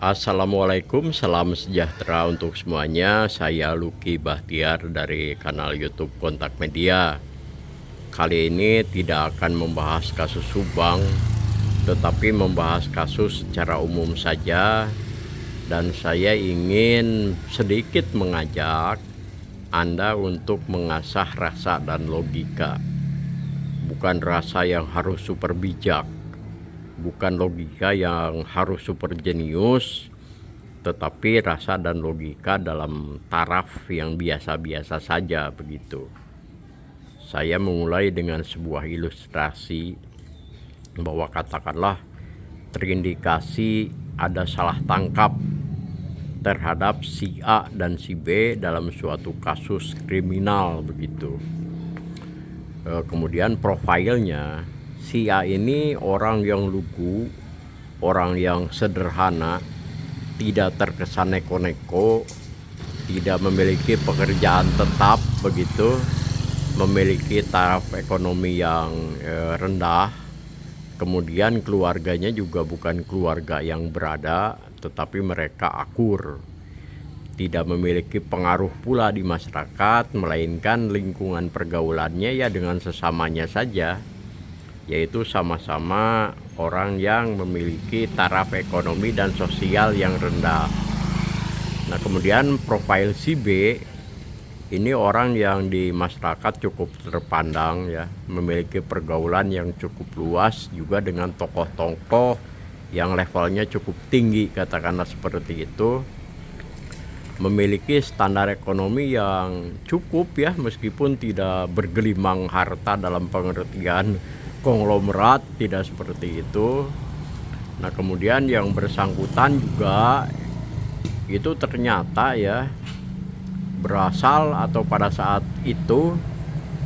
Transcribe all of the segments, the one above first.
Assalamualaikum, salam sejahtera untuk semuanya. Saya Lucky Bahtiar dari kanal YouTube Kontak Media. Kali ini tidak akan membahas kasus Subang, tetapi membahas kasus secara umum saja. Dan saya ingin sedikit mengajak Anda untuk mengasah rasa dan logika. Bukan rasa yang harus super bijak, bukan logika yang harus super jenius, tetapi rasa dan logika dalam taraf yang biasa-biasa saja begitu. Saya memulai dengan sebuah ilustrasi bahwa katakanlah terindikasi ada salah tangkap terhadap si A dan si B dalam suatu kasus kriminal begitu. Kemudian profilnya, si A ini orang yang lugu, orang yang sederhana, tidak terkesan neko-neko, tidak memiliki pekerjaan tetap begitu, memiliki taraf ekonomi yang rendah, kemudian keluarganya juga bukan keluarga yang berada, tetapi mereka akur, tidak memiliki pengaruh pula di masyarakat, melainkan lingkungan pergaulannya ya dengan sesamanya saja, yaitu sama-sama orang yang memiliki taraf ekonomi dan sosial yang rendah. Nah, kemudian profil si B ini orang yang di masyarakat cukup terpandang ya, memiliki pergaulan yang cukup luas juga dengan tokoh-tokoh yang levelnya cukup tinggi, katakanlah seperti itu. Memiliki standar ekonomi yang cukup ya, meskipun tidak bergelimang harta dalam pengertian konglomerat, tidak seperti itu. Nah, kemudian yang bersangkutan juga itu ternyata ya berasal atau pada saat itu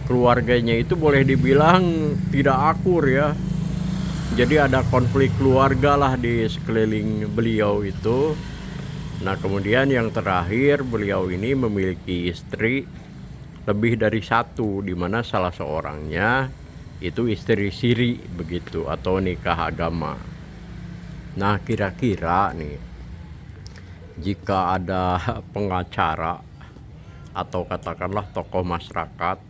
keluarganya itu boleh dibilang tidak akur ya. Jadi ada konflik keluarga lah di sekeliling beliau itu. Nah, kemudian yang terakhir, beliau ini memiliki istri lebih dari satu, di mana salah seorangnya itu istri siri begitu, atau nikah agama. Nah, kira-kira nih, jika ada pengacara atau katakanlah tokoh masyarakat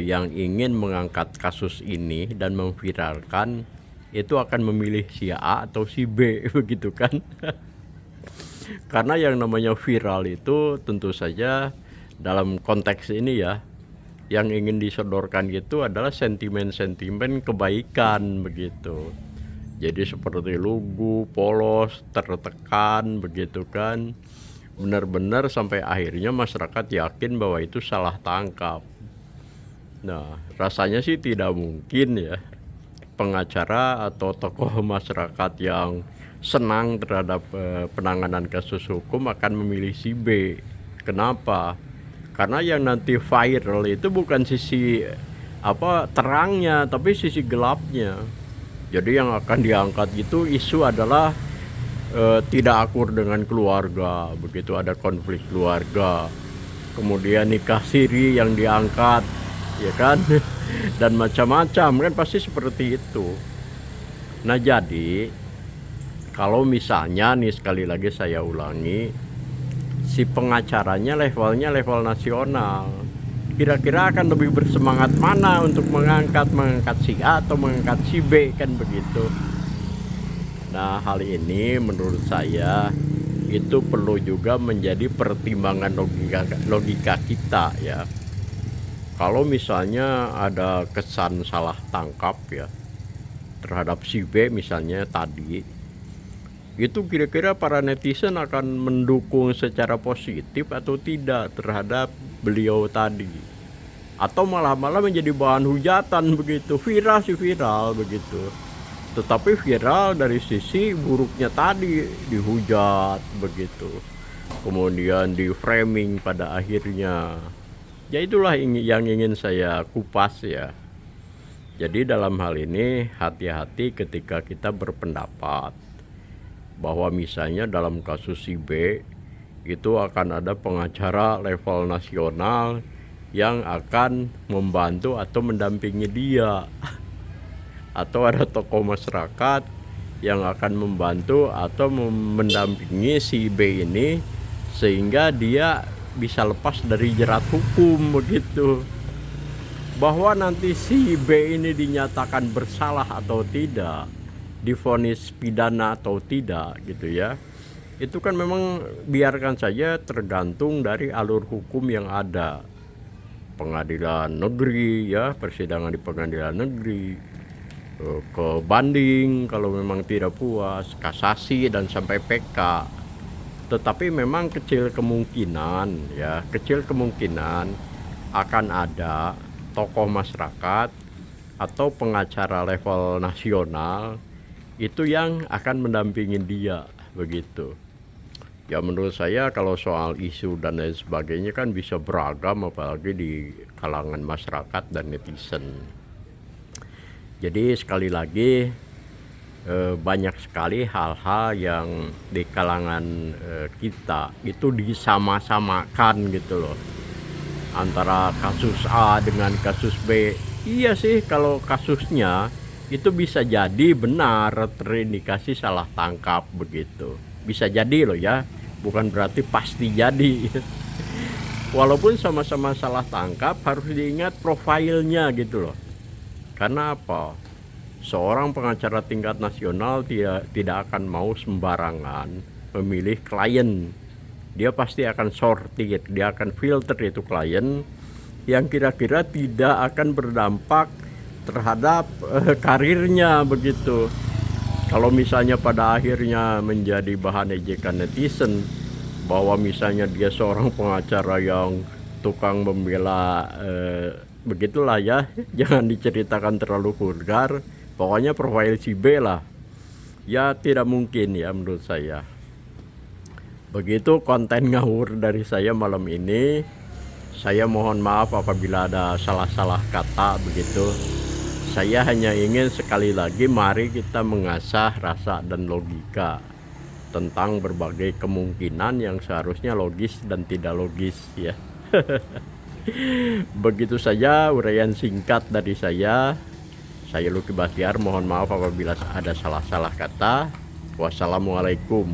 yang ingin mengangkat kasus ini dan memviralkan, itu akan memilih si A atau si B begitu kan? Karena yang namanya viral itu tentu saja dalam konteks ini ya, yang ingin disodorkan itu adalah sentimen-sentimen kebaikan begitu. Jadi seperti lugu, polos, tertekan begitu kan. Benar-benar sampai akhirnya masyarakat yakin bahwa itu salah tangkap. Nah, rasanya sih tidak mungkin ya pengacara atau tokoh masyarakat yang senang terhadap penanganan kasus hukum akan memilih si B. Kenapa? Karena yang nanti viral itu bukan sisi terangnya, tapi sisi gelapnya. Jadi yang akan diangkat itu isu adalah tidak akur dengan keluarga, begitu ada konflik keluarga. Kemudian nikah siri yang diangkat, ya kan? Dan macam-macam kan, pasti seperti itu. Nah, jadi kalau misalnya nih, sekali lagi saya ulangi, si pengacaranya levelnya level nasional, kira-kira akan lebih bersemangat mana untuk mengangkat si A atau mengangkat si B, kan begitu. Nah, hal ini menurut saya itu perlu juga menjadi pertimbangan logika kita ya. Kalau misalnya ada kesan salah tangkap ya terhadap si B misalnya tadi, itu kira-kira para netizen akan mendukung secara positif atau tidak terhadap beliau tadi, atau malah menjadi bahan hujatan begitu. Viral sih viral begitu, tetapi viral dari sisi buruknya tadi, dihujat begitu, kemudian di framing pada akhirnya. Ya, itulah yang ingin saya kupas ya. Jadi dalam hal ini hati-hati ketika kita berpendapat bahwa misalnya dalam kasus si B itu akan ada pengacara level nasional yang akan membantu atau mendampingi dia, atau ada tokoh masyarakat yang akan membantu atau mendampingi si B ini sehingga dia bisa lepas dari jerat hukum begitu. Bahwa nanti si B ini dinyatakan bersalah atau tidak, divonis pidana atau tidak gitu ya, itu kan memang biarkan saja tergantung dari alur hukum yang ada. Pengadilan negeri ya, persidangan di pengadilan negeri, ke banding kalau memang tidak puas, kasasi dan sampai PK. Tetapi memang kecil kemungkinan ya, kecil kemungkinan akan ada tokoh masyarakat atau pengacara level nasional itu yang akan mendampingi dia begitu. Ya menurut saya kalau soal isu dan lain sebagainya kan bisa beragam, apalagi di kalangan masyarakat dan netizen. Jadi sekali lagi banyak sekali hal-hal yang di kalangan kita itu disama-samakan gitu loh, antara kasus A dengan kasus B. Iya sih, kalau kasusnya itu bisa jadi benar terindikasi salah tangkap begitu, bisa jadi loh ya, bukan berarti pasti jadi. Walaupun sama-sama salah tangkap, harus diingat profilnya gitu loh. Karena apa? Seorang pengacara tingkat nasional tidak akan mau sembarangan memilih klien. Dia pasti akan sortir, dia akan filter itu klien yang kira-kira tidak akan berdampak terhadap karirnya begitu. Kalau misalnya pada akhirnya menjadi bahan ejekan netizen, bahwa misalnya dia seorang pengacara yang tukang membela begitulah ya, jangan diceritakan terlalu vulgar, pokoknya profil si B lah, ya tidak mungkin ya menurut saya. Begitu konten ngawur dari saya malam ini. Saya mohon maaf apabila ada salah-salah kata begitu. Saya hanya ingin sekali lagi, mari kita mengasah rasa dan logika tentang berbagai kemungkinan yang seharusnya logis dan tidak logis ya. Begitu saja uraian singkat dari saya. Saya Lucky Bahtiar, mohon maaf apabila ada salah-salah kata. Wassalamualaikum.